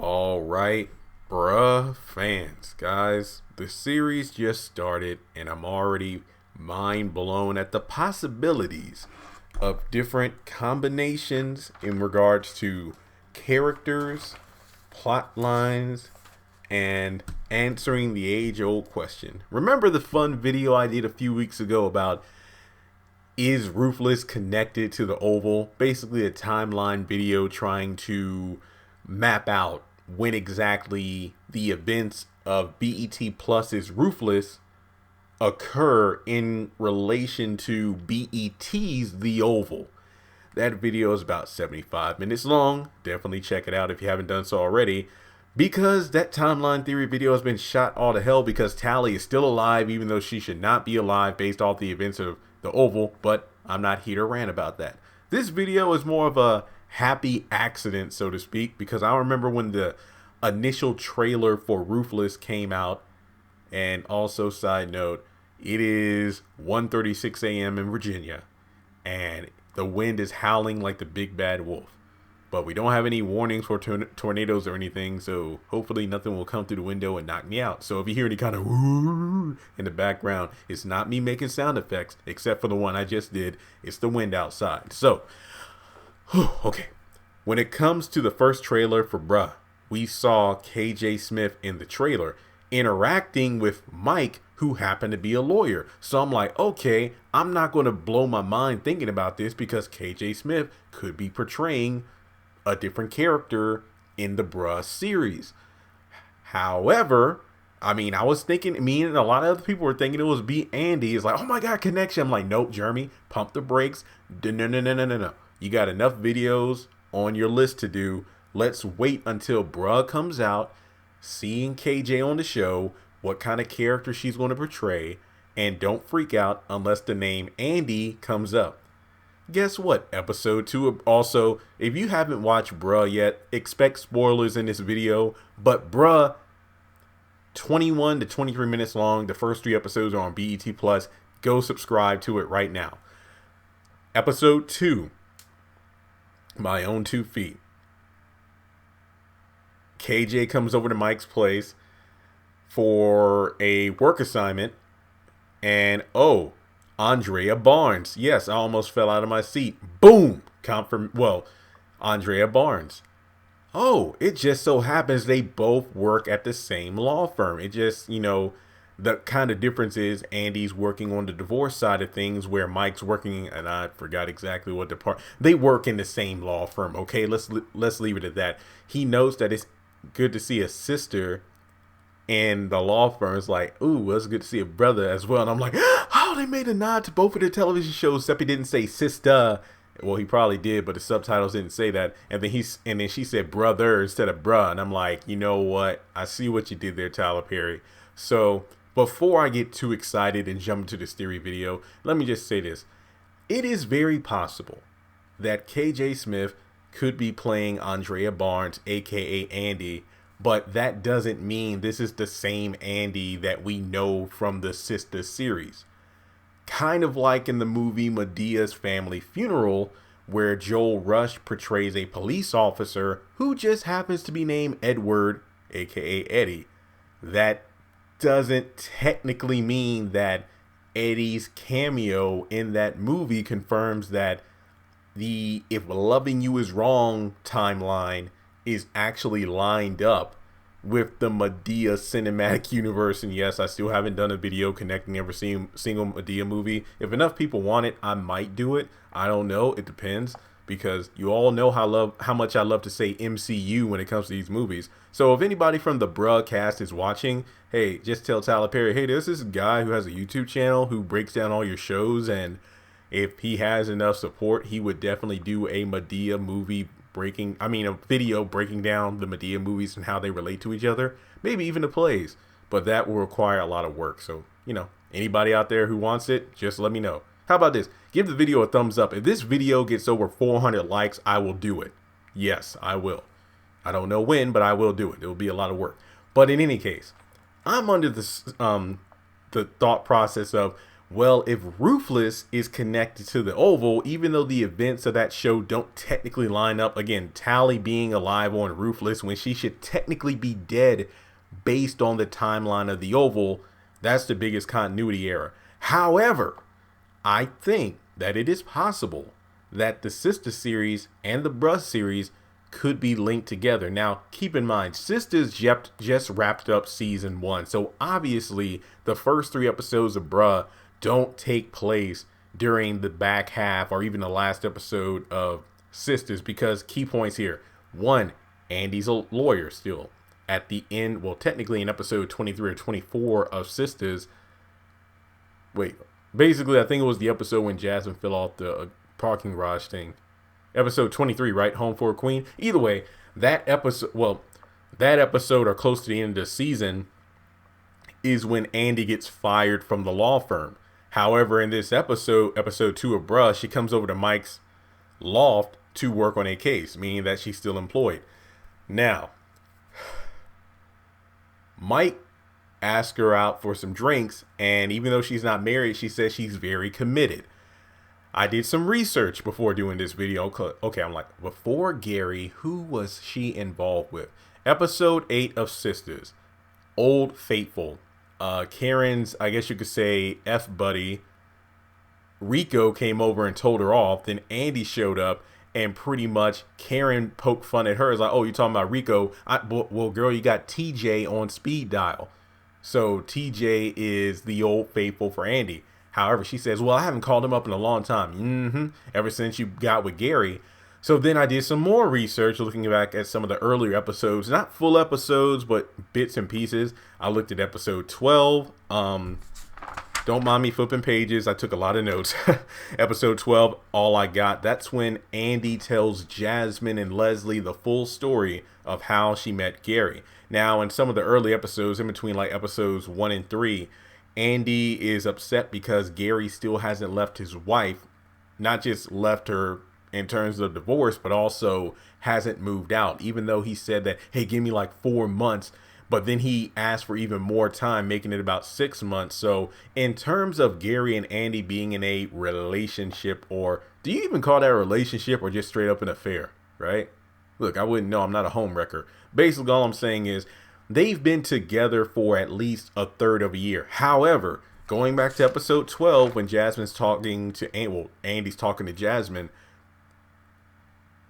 All right, bruh, fans, guys, the series just started and I'm already mind blown at the possibilities of different combinations in regards to characters, plot lines, and answering the age old question. Remember the fun video I did a few weeks ago about is Ruthless connected to the Oval? Basically, a timeline video trying to map out when exactly the events of BET Plus's Ruthless occur in relation to BET's The Oval. That video is about 75 minutes long. Definitely check it out if you haven't done so already. Because that timeline theory video has been shot all to hell because Tally is still alive even though she should not be alive based off the events of the Oval, but I'm not here to rant about that. This video is more of a happy accident, so to speak, because I remember when the initial trailer for Ruthless came out, and also side note, it is 1:36 a.m. in Virginia, and the wind is howling like the big bad wolf. But we don't have any warnings for tornadoes or anything, so hopefully nothing will come through the window and knock me out. So if you hear any kind of woo in the background, it's not me making sound effects, except for the one I just did. It's the wind outside. So, okay. When it comes to the first trailer for Bruh, we saw KJ Smith in the trailer interacting with Mike, who happened to be a lawyer. So I'm like, okay, I'm not going to blow my mind thinking about this because KJ Smith could be portraying a different character in the Bruh series. However, I was thinking, me and a lot of other people were thinking it was be Andy. It's like, oh my God, connection. I'm like, nope, Jeremy, pump the brakes. No. You got enough videos on your list to do. Let's wait until Bruh comes out, seeing KJ on the show, what kind of character she's going to portray, and don't freak out unless the name Andy comes up. Guess what? Episode 2. Also, if you haven't watched Bruh yet, expect spoilers in this video. But Bruh, 21 to 23 minutes long. The first 3 episodes are on BET Plus. Go subscribe to it right now. Episode 2. My Own 2 Feet. KJ comes over to Mike's place for a work assignment. And Andrea Barnes. Yes, I almost fell out of my seat. Boom! Andrea Barnes. Oh, it just so happens they both work at the same law firm. It just, the kind of difference is Andy's working on the divorce side of things where Mike's working, and I forgot exactly what department. They work in the same law firm. Okay, let's leave it at that. He knows that it's good to see a sister, and the law firm is like, ooh, it's good to see a brother as well. And I'm like, oh, they made a nod to both of their television shows, except he didn't say sister. Well, he probably did, but the subtitles didn't say that. And then she said brother instead of bruh. And I'm like, you know what? I see what you did there, Tyler Perry. So before I get too excited and jump into this theory video, let me just say this. It is very possible that KJ Smith could be playing Andrea Barnes, aka Andy, but that doesn't mean this is the same Andy that we know from the Sistas series. Kind of like in the movie Medea's Family Funeral, where Joel Rush portrays a police officer who just happens to be named Edward, aka Eddie. That doesn't technically mean that Eddie's cameo in that movie confirms that the If Loving You Is Wrong timeline is actually lined up with the Medea cinematic universe. And yes, I still haven't done a video connecting every single Medea movie. If enough people want it, I might do it. I don't know. It depends, because you all know how much I love to say MCU when it comes to these movies. So if anybody from the Bruh cast is watching, hey, just tell Tyler Perry, hey, there's this guy who has a YouTube channel who breaks down all your shows, and if he has enough support, he would definitely do a Medea movie a video breaking down the Medea movies and how they relate to each other, maybe even the plays, but that will require a lot of work. So, anybody out there who wants it, just let me know. How about this? Give the video a thumbs up. If this video gets over 400 likes, I will do it. Yes, I will. I don't know when, but I will do it. It will be a lot of work. But in any case, I'm under the thought process of Well, if Ruthless is connected to the Oval, even though the events of that show don't technically line up, again, Tally being alive on Ruthless when she should technically be dead based on the timeline of the Oval, that's the biggest continuity error. However, I think that it is possible that the Sister series and the Bruh series could be linked together. Now, keep in mind, Sistas just wrapped up season 1. So obviously, the first 3 episodes of Bruh don't take place during the back half or even the last episode of Sistas, because key points here. 1, Andy's a lawyer still. At the end, well, technically in episode 23 or 24 of Sistas, basically, I think it was the episode when Jasmine fell off the parking garage thing. Episode 23, right? Home for a Queen. Either way, that episode or close to the end of the season is when Andy gets fired from the law firm. However, in this episode 2 of Bruh, she comes over to Mike's loft to work on a case, meaning that she's still employed. Now, Mike asked her out for some drinks, and even though she's not married, she says she's very committed. I did some research before doing this video. Okay, I'm like, before Gary, who was she involved with? Episode 8 of Sistas, Old Faithful. Karen's, I guess you could say, F-buddy, Rico, came over and told her off. Then Andy showed up, and pretty much Karen poked fun at her. It's like, oh, you're talking about Rico? Well, girl, you got TJ on speed dial. So TJ is the Old Faithful for Andy. However, she says, well, I haven't called him up in a long time. Ever since you got with Gary. So then I did some more research looking back at some of the earlier episodes, not full episodes, but bits and pieces. I looked at episode 12. Don't mind me flipping pages. I took a lot of notes. Episode 12, All I Got. That's when Andy tells Jasmine and Leslie the full story of how she met Gary. Now, in some of the early episodes, in between like episodes 1 and 3, Andy is upset because Gary still hasn't left his wife, not just left her in terms of divorce, but also hasn't moved out, even though he said that, hey, give me like 4 months. But then he asked for even more time, making it about 6 months. So in terms of Gary and Andy being in a relationship, or do you even call that a relationship or just straight up an affair, right? Look, I wouldn't know. I'm not a home wrecker. Basically, all I'm saying is they've been together for at least a third of a year. However, going back to episode 12, when Jasmine's talking to Andy's talking to Jasmine,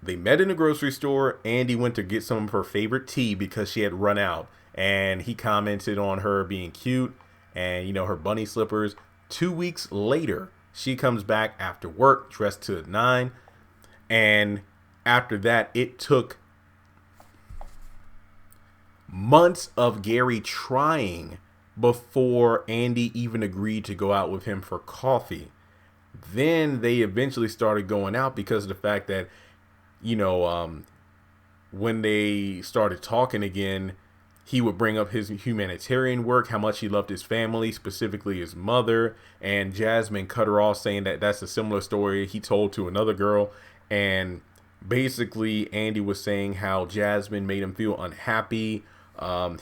they met in a grocery store. Andy went to get some of her favorite tea because she had run out. And he commented on her being cute and, you know, her bunny slippers. 2 weeks later, she comes back after work dressed to the nine. And after that, it took months of Gary trying before Andy even agreed to go out with him for coffee. Then they eventually started going out because of the fact that, you know, when they started talking again, he would bring up his humanitarian work, how much he loved his family, specifically his mother. And Jasmine cut her off, saying that that's a similar story he told to another girl. And basically, Andy was saying how Jasmine made him feel unhappy.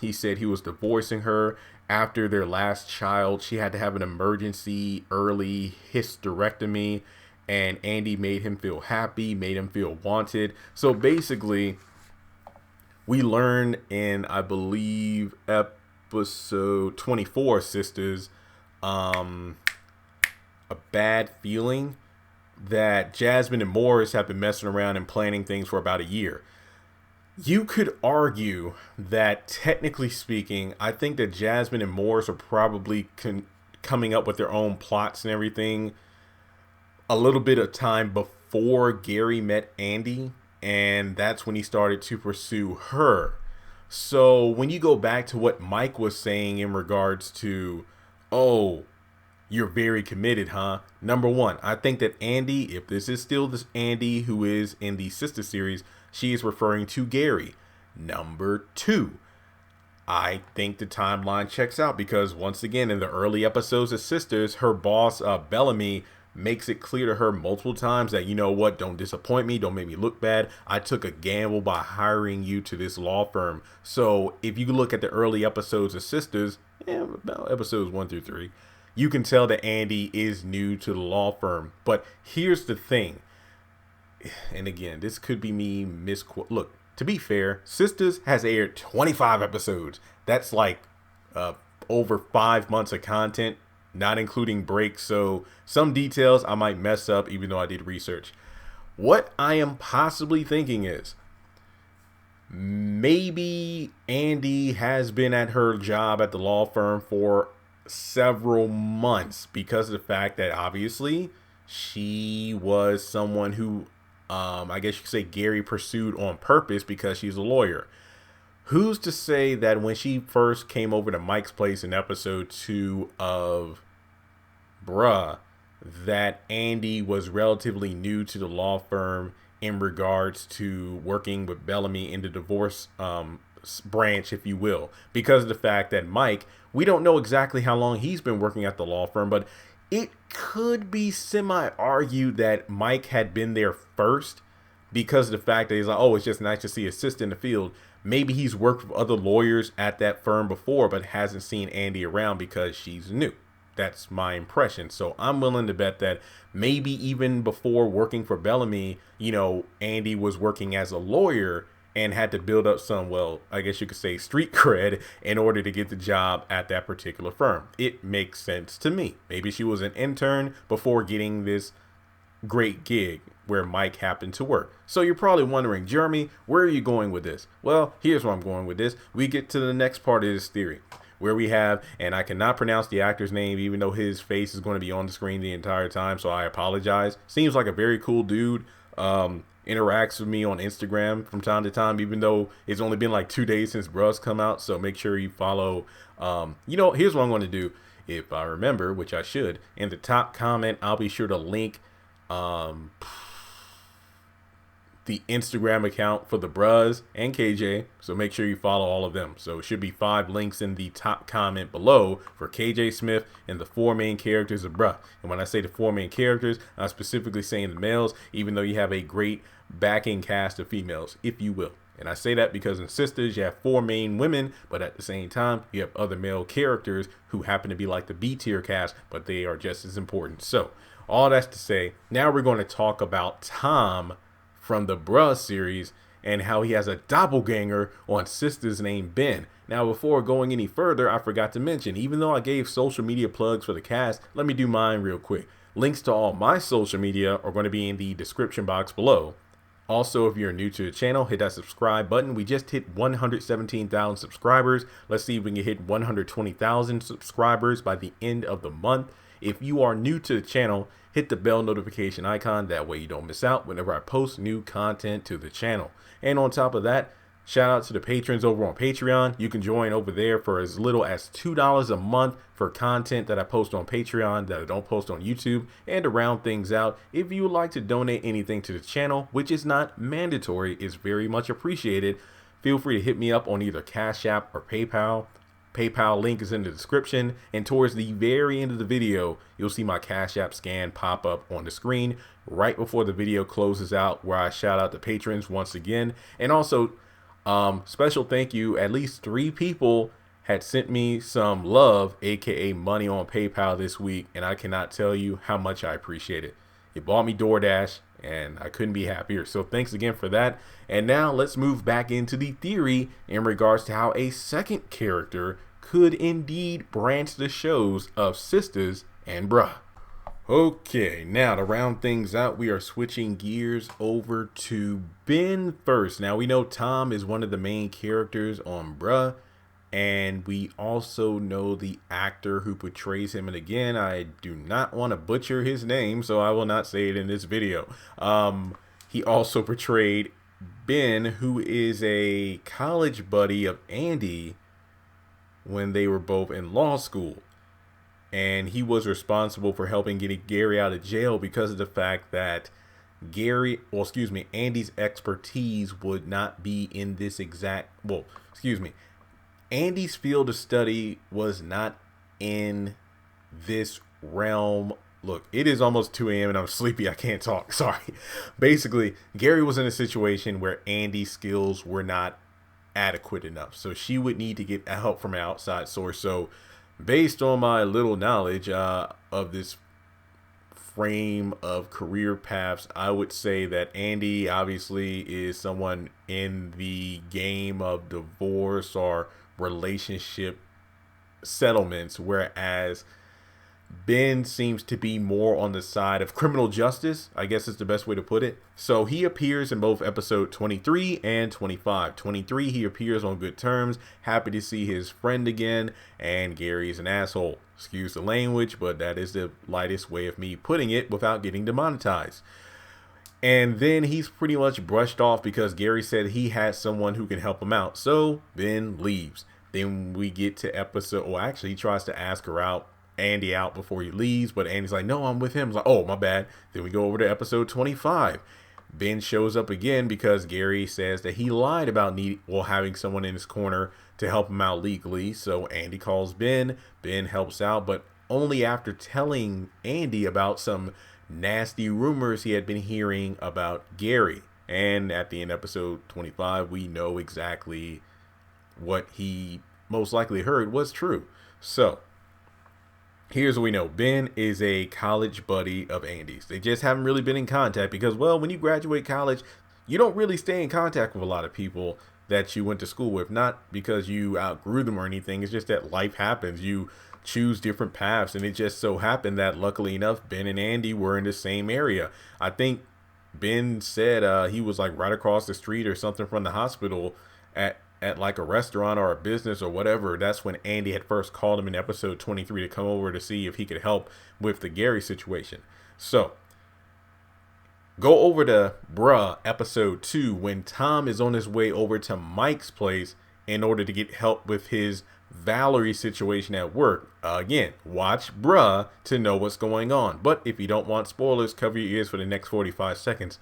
He said he was divorcing her after their last child. She had to have an emergency early hysterectomy. And Andy made him feel happy, made him feel wanted. So basically, we learned in, I believe, episode 24, Sistas, a bad feeling that Jasmine and Morris have been messing around and planning things for about a year. You could argue that, technically speaking, I think that Jasmine and Morris are probably coming up with their own plots and everything a little bit of time before Gary met Andy. And that's when he started to pursue her. So when you go back to what Mike was saying in regards to, oh, you're very committed, huh? Number one, I think that Andy, if this is still this Andy who is in the Sister series, she is referring to Gary. Number two, I think the timeline checks out because once again, in the early episodes of Sisters, her boss, Bellamy, makes it clear to her multiple times that, you know what, don't disappoint me, don't make me look bad. I took a gamble by hiring you to this law firm. So if you look at the early episodes of Sisters, about episodes 1 through 3, you can tell that Andy is new to the law firm. But here's the thing. And again, this could be me Look, to be fair, Sistas has aired 25 episodes. That's like over 5 months of content, not including breaks. So some details I might mess up, even though I did research. What I am possibly thinking is maybe Andy has been at her job at the law firm for several months because of the fact that obviously she was someone who I guess you could say Gary pursued on purpose because she's a lawyer. Who's to say that when she first came over to Mike's place in episode 2 of Bruh, that Andy was relatively new to the law firm in regards to working with Bellamy in the divorce branch, if you will, because of the fact that Mike, we don't know exactly how long he's been working at the law firm, but it could be semi-argued that Mike had been there first because of the fact that he's like, oh, it's just nice to see a sister in the field. Maybe he's worked with other lawyers at that firm before, but hasn't seen Andy around because she's new. That's my impression. So I'm willing to bet that maybe even before working for Bellamy, Andy was working as a lawyer and had to build up some, well, I guess you could say street cred in order to get the job at that particular firm. It makes sense to me. Maybe she was an intern before getting this great gig where Mike happened to work. So you're probably wondering, Jeremy, where are you going with this? Well, here's where I'm going with this. We get to the next part of this theory where we have, and I cannot pronounce the actor's name, even though his face is going to be on the screen the entire time. So I apologize. Seems like a very cool dude. Interacts with me on Instagram from time to time, even though it's only been like 2 days since Bruh's come out. So make sure you follow. Here's what I'm going to do. If I remember, which I should, in the top comment, I'll be sure to link the Instagram account for the Bruhs and KJ. So make sure you follow all of them. So it should be 5 links in the top comment below for KJ Smith and the 4 main characters of Bruh. And when I say the 4 main characters, I'm specifically saying the males, even though you have a great backing cast of females, if you will. And I say that because in Sistas, you have 4 main women, but at the same time, you have other male characters who happen to be like the B tier cast, but they are just as important. So all that's to say, now we're going to talk about Tom from the Bruh series and how he has a doppelganger on Sistas named Ben. Now, before going any further, I forgot to mention, even though I gave social media plugs for the cast, let me do mine real quick. Links to all my social media are going to be in the description box below. Also, if you're new to the channel, hit that subscribe button. We just hit 117,000 subscribers. Let's see if we can hit 120,000 subscribers by the end of the month. If you are new to the channel, hit the bell notification icon. That way you don't miss out whenever I post new content to the channel. And on top of that, shout out to the patrons over on Patreon. You can join over there for as little as $2 a month for content that I post on Patreon that I don't post on YouTube. And to round things out, if you would like to donate anything to the channel, which is not mandatory, is very much appreciated, feel free to hit me up on either Cash App or PayPal. PayPal link is in the description, and towards the very end of the video, you'll see my Cash App scan pop up on the screen right before the video closes out, where I shout out the patrons once again. And also, special thank you, at least 3 people had sent me some love, aka money, on PayPal this week, and I cannot tell you how much I appreciate it. It bought me DoorDash, and I couldn't be happier. So thanks again for that. And now let's move back into the theory in regards to how a second character could indeed branch the shows of Sistas and Bruh. Okay, now to round things out, we are switching gears over to Ben first. Now we know Tom is one of the main characters on Bruh, and we also know the actor who portrays him. And again, I do not want to butcher his name, so I will not say it in this video. He also portrayed Ben, who is a college buddy of Andy when they were both in law school. And he was responsible for helping getting Gary out of jail because of the fact that Andy's expertise would not be in this Andy's field of study was not in this realm. Look, it is almost 2 a.m. and I'm sleepy. I can't talk. Sorry. Basically, Gary was in a situation where Andy's skills were not adequate enough. So she would need to get help from an outside source. So based on my little knowledge of this frame of career paths, I would say that Andy obviously is someone in the game of divorce or relationship settlements, whereas Ben seems to be more on the side of criminal justice, I guess is the best way to put it. So he appears in both episode 23 and 25. 23, he appears on good terms, happy to see his friend again, and Gary's an asshole. Excuse the language, but that is the lightest way of me putting it without getting demonetized. And then he's pretty much brushed off because Gary said he had someone who can help him out. So Ben leaves. Then we get to episode, well, actually, he tries to ask Andy out before he leaves, but Andy's like, no, I'm with him. He's like, oh, my bad. Then we go over to episode 25. Ben shows up again because Gary says that he lied about having someone in his corner to help him out legally. So Andy calls Ben. Ben helps out, but only after telling Andy about some nasty rumors he had been hearing about Gary. And at the end of episode 25, we know exactly what he most likely heard was true. So here's what we know. Ben is a college buddy of Andy's. They just haven't really been in contact because, well, when you graduate college, you don't really stay in contact with a lot of people that you went to school with. Not because you outgrew them or anything. It's just that life happens. You choose different paths. And it just so happened that, luckily enough, Ben and Andy were in the same area. I think Ben said he was like right across the street or something from the hospital at like a restaurant or a business or whatever. That's when Andy had first called him in episode 23 to come over to see if he could help with the Gary situation. So go over to episode 2 when Tom is on his way over to Mike's place in order to get help with his Valerie situation at work. Again, watch to know what's going on. But if you don't want spoilers, cover your ears for the next 45 seconds.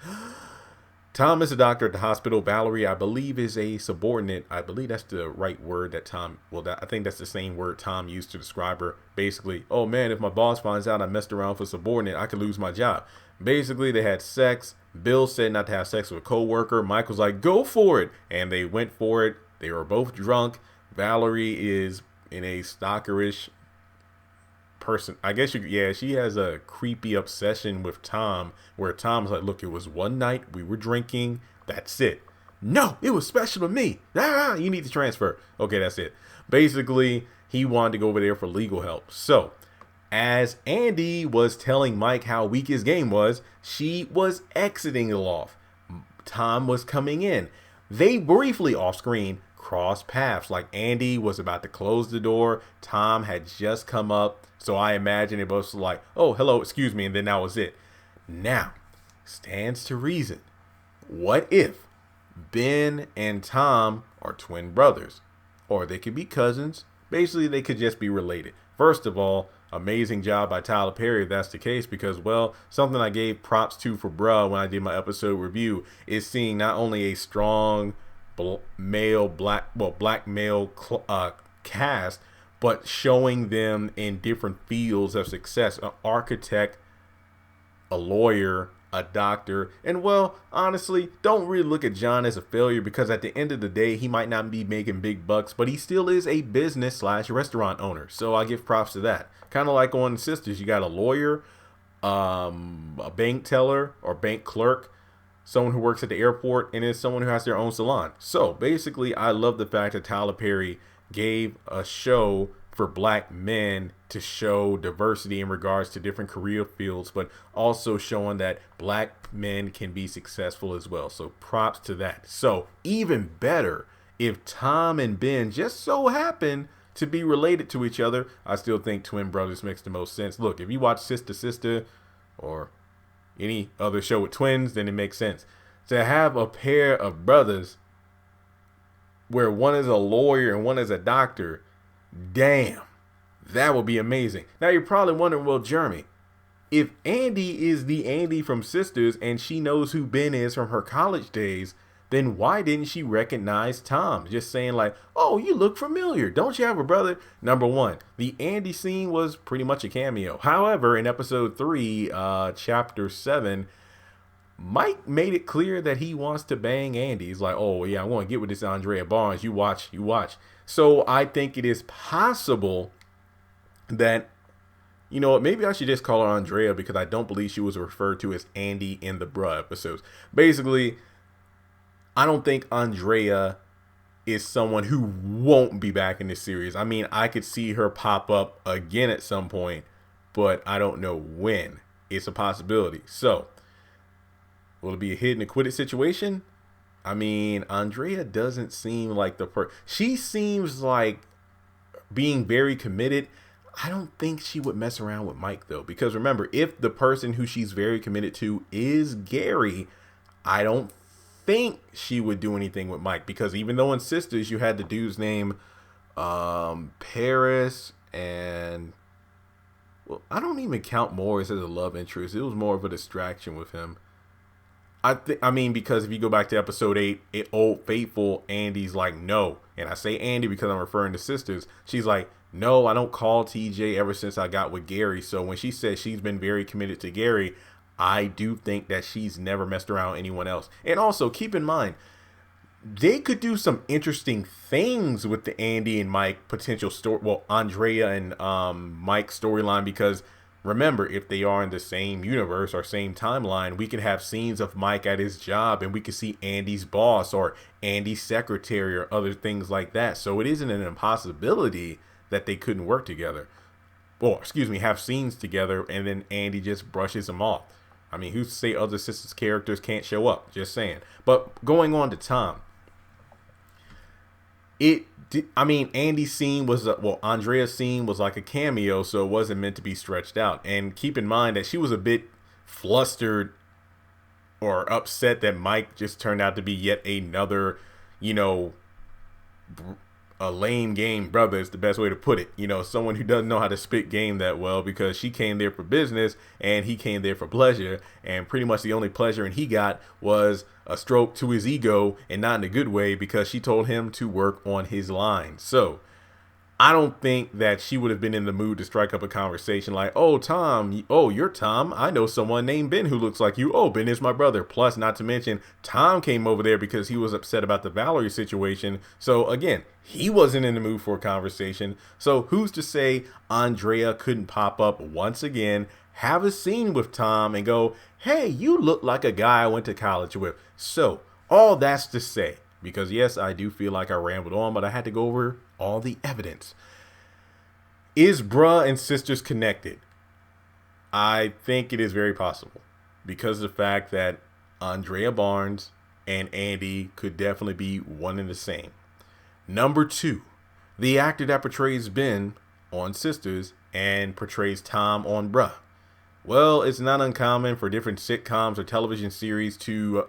Tom is a doctor at the hospital. Valerie, I believe, is a subordinate. I believe that's the right word that Tom, I think that's the same word Tom used to describe her. Basically, oh man, if my boss finds out I messed around for subordinate, I could lose my job. Basically, they had sex. Bill said not to have sex with a coworker. Mike was like, go for it. And they went for it. They were both drunk. Valerie is in a stalkerish person. I guess she has a creepy obsession with Tom where Tom's like, look, it was one night, we were drinking, that's it. No, it was special to me. You need to transfer. Okay, that's it. Basically, he wanted to go over there for legal help. So as Andy was telling Mike how weak his game was, she was exiting the loft. Tom was coming in. They briefly off screen crossed paths. Like Andy was about to close the door. Tom had just come up. So I imagine it was like, oh, hello, excuse me. And then that was it. Now, stands to reason. What if Ben and Tom are twin brothers? Or they could be cousins. Basically, they could just be related. First of all, amazing job by Tyler Perry if that's the case, because, well, something I gave props to for when I did my episode review is seeing not only a strong black male cast, but showing them in different fields of success: an architect, a lawyer, a doctor. And, well, honestly, don't really look at John as a failure, because at the end of the day, he might not be making big bucks, but he still is a business/restaurant owner. So I give props to that. Kind of like on Sistas, you got a lawyer, a bank teller or bank clerk, someone who works at the airport, and then someone who has their own salon. So basically, I love the fact that Tyler Perry gave a show for black men to show diversity in regards to different career fields, but also showing that black men can be successful as well. So props to that. So even better if Tom and Ben just so happen to be related to each other. I still think twin brothers makes the most sense. Look, if you watch Sister or any other show with twins, then it makes sense. To have a pair of brothers where one is a lawyer and one is a doctor, damn, that would be amazing. Now you're probably wondering, well, Jeremy, if Andy is the Andy from Sisters and she knows who Ben is from her college days, then why didn't she recognize Tom? Just saying like, oh, you look familiar. Don't you have a brother? Number one, the Andy scene was pretty much a cameo. However, in episode 3, chapter 7, Mike made it clear that he wants to bang Andy. He's like, oh, yeah, I want to get with this Andrea Barnes. You watch. So I think it is possible that, you know what, maybe I should just call her Andrea because I don't believe she was referred to as Andy in the Bruh episodes. Basically, I don't think Andrea is someone who won't be back in this series. I mean, I could see her pop up again at some point, but I don't know when. It's a possibility. So, will it be a hit and a quit it situation? I mean, Andrea doesn't seem like she seems like being very committed. I don't think she would mess around with Mike, though, because remember, if the person who she's very committed to is Gary, I don't think she would do anything with Mike, because even though in Sistas you had the dude's name Paris, and well, I don't even count Morris as a love interest. It was more of a distraction with him. I mean, because if you go back to episode 8, Old Faithful, Andy's like, no. And I say Andy because I'm referring to Sistas. She's like, no, I don't call TJ ever since I got with Gary. So when she says she's been very committed to Gary, I do think that she's never messed around with anyone else. And also, keep in mind, they could do some interesting things with the Andy and Mike potential story. Well, Andrea and Mike storyline, because remember, if they are in the same universe or same timeline, we can have scenes of Mike at his job and we can see Andy's boss or Andy's secretary or other things like that. So it isn't an impossibility that they couldn't work together. Or, excuse me, have scenes together and then Andy just brushes them off. I mean, who's to say other Sistas characters can't show up? Just saying. But going on to Tom. Andy's scene was, Andrea's scene was like a cameo, so it wasn't meant to be stretched out. And keep in mind that she was a bit flustered or upset that Mike just turned out to be yet another, a lame game brother is the best way to put it. Someone who doesn't know how to spit game that well, because she came there for business and he came there for pleasure. And pretty much the only pleasure he got was a stroke to his ego, and not in a good way, because she told him to work on his line. So I don't think that she would have been in the mood to strike up a conversation like, oh, Tom, you're Tom. I know someone named Ben who looks like you. Oh, Ben is my brother. Plus, not to mention, Tom came over there because he was upset about the Valerie situation. So again, he wasn't in the mood for a conversation. So who's to say Andrea couldn't pop up once again, have a scene with Tom and go, hey, you look like a guy I went to college with. So all that's to say, because yes, I do feel like I rambled on, but I had to go over all the evidence. Is Bruh and Sistas connected? I think it is very possible, because of the fact that Andrea Barnes and Andy could definitely be one and the same. Number 2, the actor that portrays Ben on Sistas and portrays Tom on Bruh. Well, it's not uncommon for different sitcoms or television series to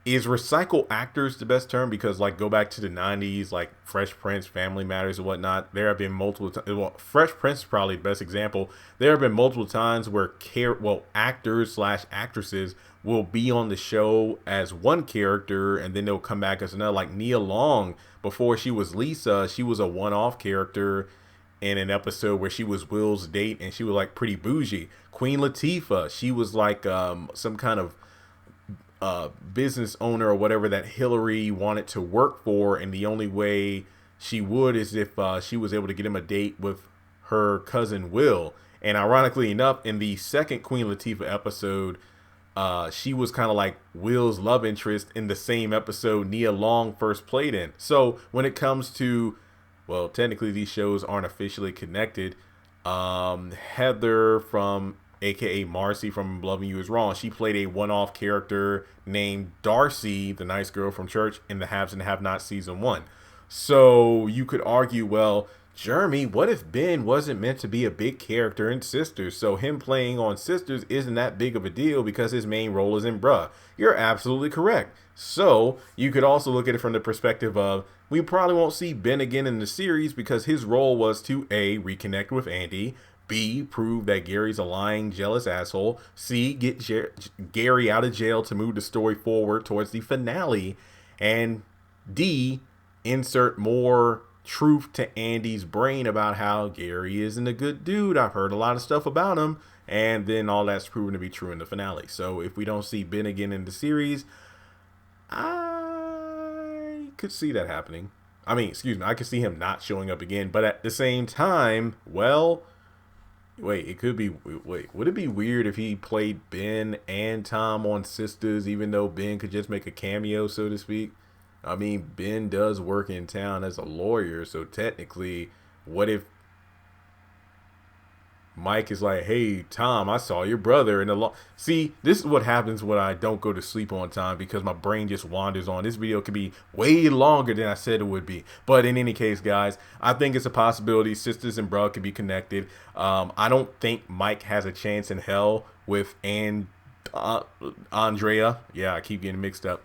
is recycle actors the best term? Because like go back to the 90s, like Fresh Prince, Family Matters and whatnot. There have been multiple times. Well, Fresh Prince is probably the best example. There have been multiple times where actors/actresses will be on the show as one character and then they'll come back as another. Like Nia Long, before she was Lisa, she was a one-off character in an episode where she was Will's date and she was like pretty bougie. Queen Latifah, she was like some kind of business owner or whatever that Hillary wanted to work for, and the only way she would is if she was able to get him a date with her cousin Will. And ironically enough, in the second Queen Latifah episode, she was kind of like Will's love interest in the same episode Nia Long first played in. So when it comes to, well, technically these shows aren't officially connected. Heather from aka Marcy from Loving You Is Wrong, she played a one-off character named Darcy, the nice girl from church, in the Haves and Have-Nots season 1. So you could argue, well, Jeremy, what if Ben wasn't meant to be a big character in Sistas? So him playing on Sistas isn't that big of a deal because his main role is in Bruh. You're absolutely correct. So you could also look at it from the perspective of, we probably won't see Ben again in the series because his role was to A, reconnect with Andy, B, prove that Gary's a lying, jealous asshole, C, get Gary out of jail to move the story forward towards the finale, and D, insert more truth to Andy's brain about how Gary isn't a good dude. I've heard a lot of stuff about him, and then all that's proven to be true in the finale. So if we don't see Ben again in the series, I could see that happening. I mean, excuse me, I could see him not showing up again. But at the same time, well, wait, it could be. Wait, would it be weird if he played Ben and Tom on Sistas, even though Ben could just make a cameo, so to speak? I mean, Ben does work in town as a lawyer, so technically, what if Mike is like, hey, Tom, I saw your brother in the law. See, this is what happens when I don't go to sleep on time because my brain just wanders on. This video could be way longer than I said it would be. But in any case, guys, I think it's a possibility. Sistas and Bruh could be connected. I don't think Mike has a chance in hell with Andrea. Yeah, I keep getting mixed up.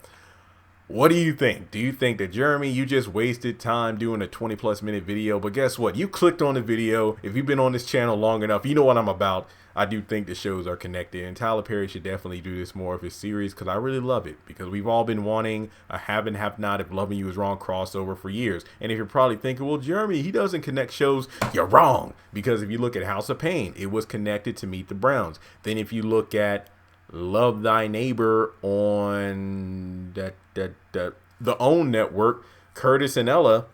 What do you think? Do you think that, Jeremy, you just wasted time doing a 20+ minute video? But guess what? You clicked on the video. If you've been on this channel long enough, you know what I'm about. I do think the shows are connected, and Tyler Perry should definitely do this more of his series because I really love it. Because we've all been wanting a have and have not if Loving You Is Wrong crossover for years. And if you're probably thinking, well, Jeremy, he doesn't connect shows, you're wrong. Because if you look at House of Pain, it was connected to Meet the Browns. Then if you look at Love Thy Neighbor on the OWN network, Curtis and Ella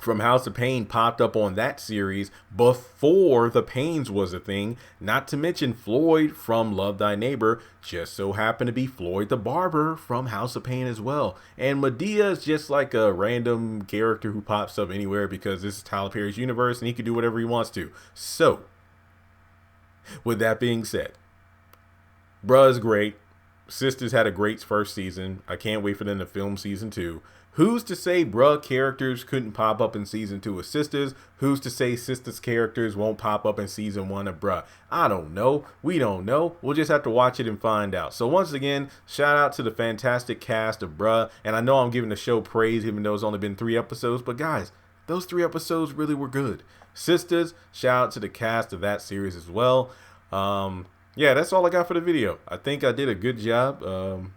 from House of Pain popped up on that series before the Pains was a thing. Not to mention Floyd from Love Thy Neighbor just so happened to be Floyd the Barber from House of Pain as well. And Medea is just like a random character who pops up anywhere because this is Tyler Perry's universe and he can do whatever he wants to. So, with that being said, Bruh is great. Sistas had a great first season. I can't wait for them to film season 2. Who's to say Bruh characters couldn't pop up in season 2 of Sistas? Who's to say Sistas characters won't pop up in season 1 of Bruh? I don't know. We don't know. We'll just have to watch it and find out. So once again, shout out to the fantastic cast of Bruh. And I know I'm giving the show praise even though it's only been 3 episodes. But guys, those 3 episodes really were good. Sistas, shout out to the cast of that series as well. Yeah, that's all I got for the video. I think I did a good job.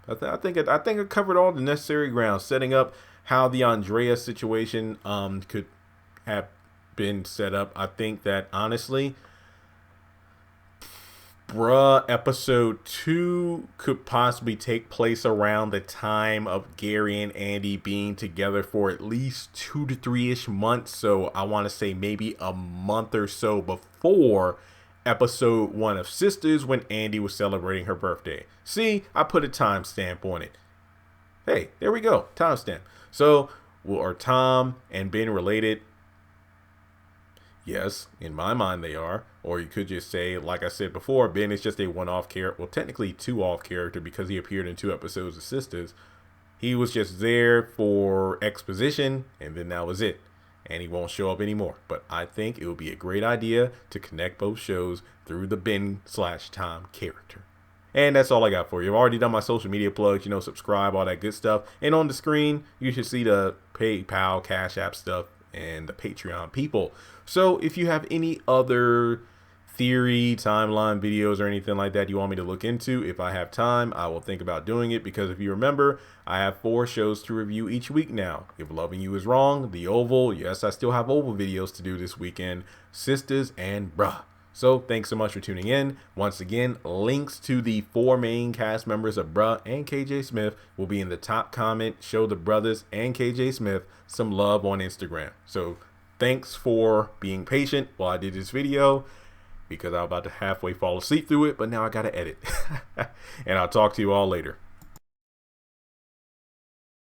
I think I covered all the necessary ground, setting up how the Andrea situation could have been set up. I think that honestly, Bruh episode 2 could possibly take place around the time of Gary and Andy being together for at least 2 to 3-ish months. So I want to say maybe a month or so before episode 1 of Sistas when Andy was celebrating her birthday. See, I put a timestamp on it. Hey, there we go. Timestamp. So, are Tom and Ben related? Yes, in my mind they are. Or you could just say, like I said before, Ben is just a one-off character. Well, technically two-off character because he appeared in 2 episodes of Sistas. He was just there for exposition, and then that was it. And he won't show up anymore. But I think it would be a great idea to connect both shows through the Ben/Tom character. And that's all I got for you. I've already done my social media plugs, subscribe, all that good stuff. And on the screen, you should see the PayPal, Cash App stuff, and the Patreon people. So if you have any other theory, timeline videos, or anything like that you want me to look into, if I have time, I will think about doing it. Because if you remember, I have 4 shows to review each week now. If Loving You Is Wrong, The Oval, yes, I still have Oval videos to do this weekend, Sistas, and Bruh. So thanks so much for tuning in. Once again, links to the 4 main cast members of Bruh and KJ Smith will be in the top comment. Show the brothers and KJ Smith some love on Instagram. So thanks for being patient while I did this video, because I'm about to halfway fall asleep through it, but now I gotta edit. And I'll talk to you all later.